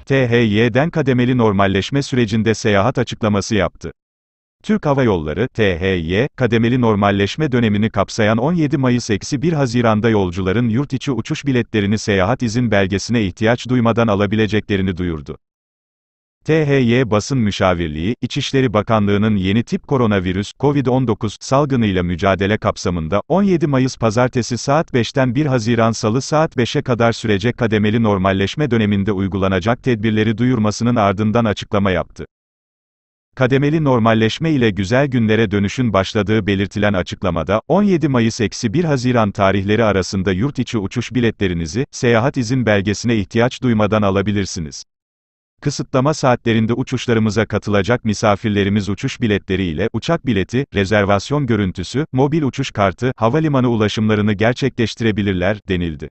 THY'den kademeli normalleşme sürecinde seyahat açıklaması yaptı. Türk Hava Yolları, THY, kademeli normalleşme dönemini kapsayan 17 Mayıs-1 Haziran'da yolcuların yurt içi uçuş biletlerini seyahat izin belgesine ihtiyaç duymadan alabileceklerini duyurdu. THY Basın Müşavirliği, İçişleri Bakanlığı'nın yeni tip koronavirüs, COVID-19 salgınıyla mücadele kapsamında, 17 Mayıs Pazartesi saat 5'ten 1 Haziran Salı saat 5'e kadar sürecek kademeli normalleşme döneminde uygulanacak tedbirleri duyurmasının ardından açıklama yaptı. Kademeli normalleşme ile güzel günlere dönüşün başladığı belirtilen açıklamada, 17 Mayıs-1 Haziran tarihleri arasında yurt içi uçuş biletlerinizi, seyahat izin belgesine ihtiyaç duymadan alabilirsiniz. Kısıtlama saatlerinde uçuşlarımıza katılacak misafirlerimiz uçuş biletleri ile, uçak bileti, rezervasyon görüntüsü, mobil uçuş kartı, havalimanı ulaşımlarını gerçekleştirebilirler, denildi.